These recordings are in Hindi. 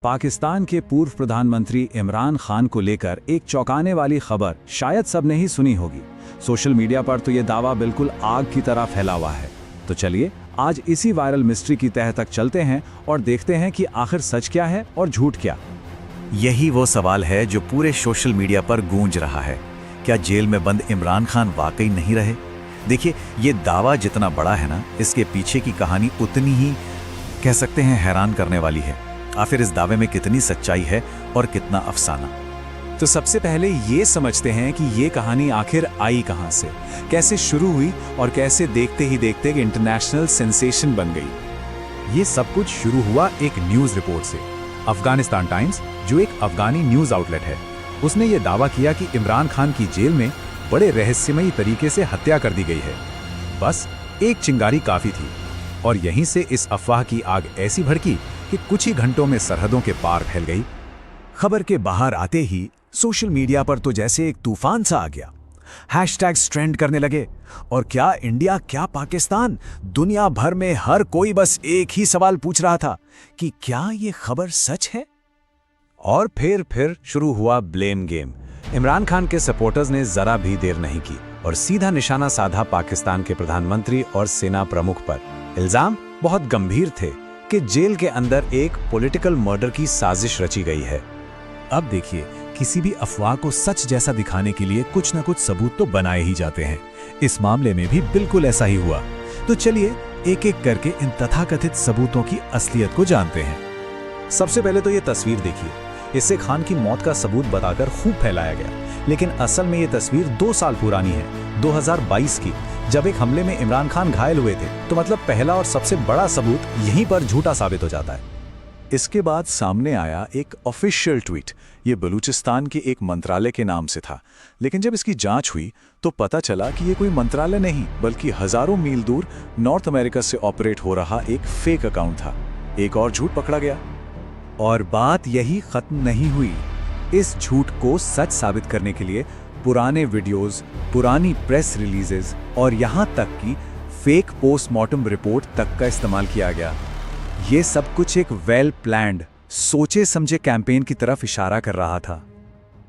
पाकिस्तान के पूर्व प्रधानमंत्री इमरान खान को लेकर एक चौंकाने वाली खबर शायद सबने ही सुनी होगी। सोशल मीडिया पर तो ये दावा बिल्कुल आग की तरह फैला हुआ है। तो चलिए आज इसी वायरल मिस्ट्री की तह तक चलते हैं और देखते हैं कि आखिर सच क्या है और झूठ क्या। यही वो सवाल है जो पूरे सोशल मीडिया पर गूंज रहा है। क्या जेल में बंद इमरान खान वाकई नहीं रहे? देखिए, ये दावा जितना बड़ा है ना, इसके पीछे की कहानी उतनी ही कह सकते हैं हैरान करने वाली है। आखिर इस दावे में कितनी सच्चाई है और कितना अफसाना। तो सबसे पहले ये समझते हैं कि ये कहानी आखिर आई कहां से, कैसे शुरू हुई और कैसे देखते ही देखते इंटरनेशनल सेंसेशन बन गई। ये सब कुछ शुरू हुआ एक न्यूज रिपोर्ट से। अफगानिस्तान टाइम्स, जो एक अफगानी न्यूज आउटलेट है, उसने ये दावा किया कि इमरान खान की जेल में बड़े रहस्यमयी तरीके से हत्या कर दी गई है। बस एक चिंगारी काफी थी और यहीं से इस अफवाह की आग ऐसी भड़की कि कुछ ही घंटों में सरहदों के पार फैल गई। खबर के बाहर आते ही सोशल मीडिया पर तो जैसे एक तूफान सा आ गया। हैशटैग्स ट्रेंड करने लगे और क्या इंडिया, क्या पाकिस्तान, दुनिया भर में हर कोई बस एक ही सवाल पूछ रहा था कि क्या ये खबर सच है। और फिर शुरू हुआ ब्लेम गेम। इमरान खान के सपोर्टर्स ने जरा भी देर नहीं की और सीधा निशाना साधा पाकिस्तान के प्रधानमंत्री और सेना प्रमुख पर। इल्जाम बहुत गंभीर थे कि जेल के अंदर एक पॉलिटिकल मर्डर की साजिश रची गई है। अब देखिए, किसी भी अफवाह को सच जैसा दिखाने के लिए कुछ न कुछ सबूत तो बनाए ही जाते हैं। इस मामले में भी बिल्कुल ऐसा ही हुआ। तो चलिए एक एक करके इन तथाकथित सबूतों की असलियत को जानते हैं। सबसे पहले तो ये तस्वीर देखिए। इससे खान की मौत का सबूत बताकर खूब फैलाया गया, लेकिन असल में ये तस्वीर 2 साल पुरानी है, 2022 की, जब एक हमले में इमरान खान घायल हुए थे। तो मतलब पहला और सबसे बड़ा सबूत यहीं पर झूठा साबित हो जाता है। इसके बाद सामने आया एक ऑफिशियल ट्वीट। ये बलूचिस्तान के एक मंत्रालय के नाम से था, लेकिन जब इसकी जांच हुई तो पता चला कि ये कोई मंत्रालय नहीं बल्कि हजारों मील दूर नॉर्थ अमेरिका से ऑपरेट हो रहा एक फेक अकाउंट था। एक और झूठ पकड़ा गया। और बात यही खत्म नहीं हुई। इस झूठ को सच साबित करने के लिए पुराने वीडियोस, पुरानी प्रेस रिलीजेस और यहां तक कि फेक पोस्टमार्टम रिपोर्ट तक का इस्तेमाल किया गया। ये सब कुछ एक वेल प्लान्ड, सोचे समझे कैंपेन की तरफ इशारा कर रहा था।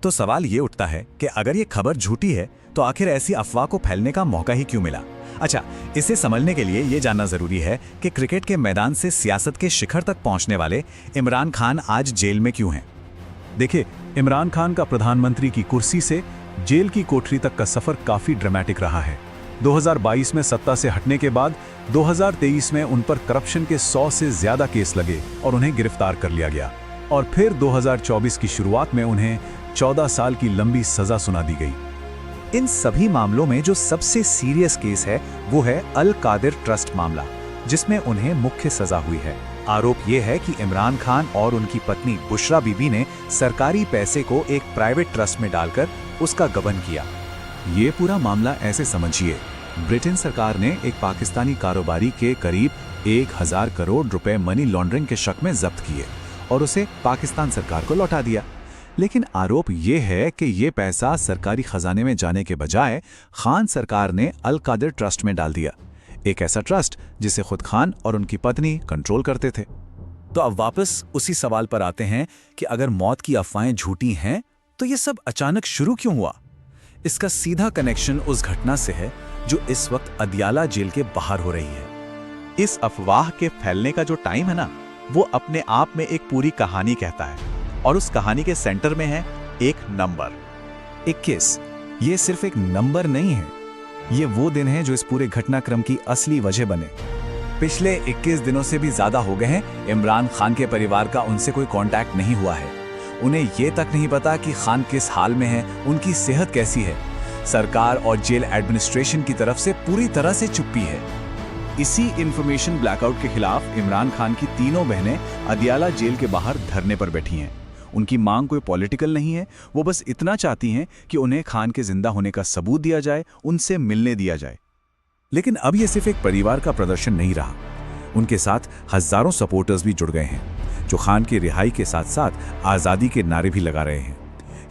तो सवाल ये उठता है कि अगर ये खबर झूठी है तो आखिर ऐसी अफवाह को फैलने का मौका ही क्यों मिला? अच्छा, इसे समझने के लिए ये जानना जरूरी है कि क्रिकेट के मैदान से सियासत के शिखर तक पहुंचने वाले इमरान खान आज जेल में क्यों हैं? देखिए, इमरान खान का प्रधानमंत्री की कुर्सी से जेल की कोठरी तक का सफर काफी ड्रामेटिक रहा है। 2022 में सत्ता से हटने के बाद 2023 में उन पर करप्शन के 100 से ज्यादा केस लगे और उन्हें गिरफ्तार कर लिया गया। और फिर 2024 की शुरुआत में उन्हें 14 साल की लंबी सजा सुना दी गई। इन सभी मामलों में जो सबसे सीरियस केस है वो है अल कादिर ट्रस्ट मामला, जिसमें उन्हें मुख्य सजा हुई है। आरोप यह है कि इमरान खान और उनकी पत्नी बुशरा बीबी ने सरकारी पैसे को एक प्राइवेट ट्रस्ट में डालकर उसका गबन किया। ये पूरा मामला ऐसे समझिए, ब्रिटेन सरकार ने एक पाकिस्तानी कारोबारी के करीब 1000 करोड़ रुपए मनी लॉन्ड्रिंग के शक में जब्त किए और उसे पाकिस्तान सरकार को लौटा दिया। लेकिन आरोप ये है कि ये पैसा सरकारी खजाने में जाने के बजाय खान सरकार ने अल कादिर ट्रस्ट में डाल दिया, एक ऐसा ट्रस्ट जिसे खुद खान और उनकी पत्नी कंट्रोल करते थे। तो अब वापस उसी सवाल पर आते हैं कि अगर मौत की अफवाहें झूठी हैं तो ये सब अचानक शुरू क्यों हुआ? इसका सीधा कनेक्शन उस घटना से है जो इस वक्त अदियाला जेल के बाहर हो रही है। इस अफवाह के फैलने का जो टाइम है ना, वो अपने आप में एक पूरी कहानी कहता है और उस कहानी के सेंटर में है एक नंबर 21। ये सिर्फ एक नंबर नहीं है, ये वो दिन है जो इस पूरे घटनाक्रम की असली वजह बने। पिछले 21 दिनों से भी ज्यादा हो गए हैं इमरान खान के परिवार का उनसे कोई कांटेक्ट नहीं हुआ है। उन्हें ये तक नहीं पता कि खान किस हाल में है, उनकी सेहत कैसी है। सरकार और जेल एडमिनिस्ट्रेशन की तरफ से पूरी तरह से चुप्पी है। इसी इंफॉर्मेशन ब्लैकआउट के खिलाफ इमरान खान की तीनों बहनें अदियाला जेल के बाहर धरने पर बैठी हैं। उनकी मांग कोई पॉलिटिकल नहीं है, वो बस इतना चाहती हैं कि उन्हें खान के जिंदा होने का सबूत दिया जाए, उनसे मिलने दिया जाए। लेकिन अब ये सिर्फ एक परिवार का प्रदर्शन नहीं रहा, उनके साथ हजारों सपोर्टर्स भी जुड़ गए हैं जो खान की रिहाई के साथ साथ आजादी के नारे भी लगा रहे हैं।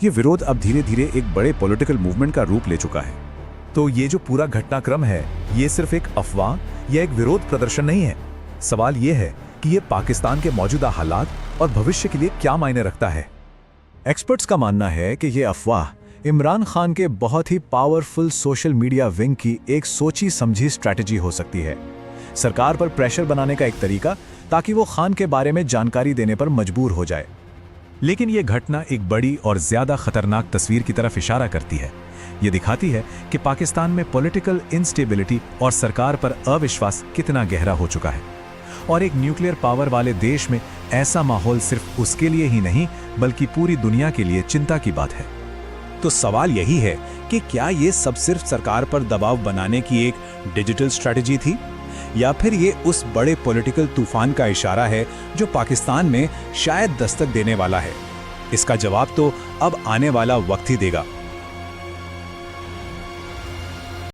ये विरोध अब धीरे धीरे एक बड़े पॉलिटिकल मूवमेंट का रूप ले चुका है। तो ये जो पूरा घटनाक्रम है, ये सिर्फ एक अफवाह या एक विरोध प्रदर्शन नहीं है। सवाल ये है कि ये पाकिस्तान के मौजूदा हालात और भविष्य के लिए क्या मायने रखता है। एक्सपर्ट्स का मानना है कि ये अफवाह इमरान खान के बहुत ही पावरफुल सोशल मीडिया विंग की एक सोची समझी स्ट्रैटेजी हो सकती है, सरकार पर प्रेशर बनाने का एक तरीका, ताकि वो खान के बारे में जानकारी देने पर मजबूर हो जाए। लेकिन ये घटना एक बड़ी और ज्यादा खतरनाक तस्वीर की तरफ इशारा करती है। ये दिखाती है कि पाकिस्तान में पॉलिटिकल इंस्टेबिलिटी और सरकार पर अविश्वास कितना गहरा हो चुका है, और एक न्यूक्लियर पावर वाले देश में ऐसा माहौल सिर्फ उसके लिए ही नहीं बल्कि पूरी दुनिया के लिए चिंता की बात है। तो सवाल यही है कि क्या ये सब सिर्फ सरकार पर दबाव बनाने की एक डिजिटल स्ट्रैटेजी थी, या फिर ये उस बड़े पॉलिटिकल तूफान का इशारा है जो पाकिस्तान में शायद दस्तक देने वाला है। इसका जवाब तो अब आने वाला वक्त ही देगा।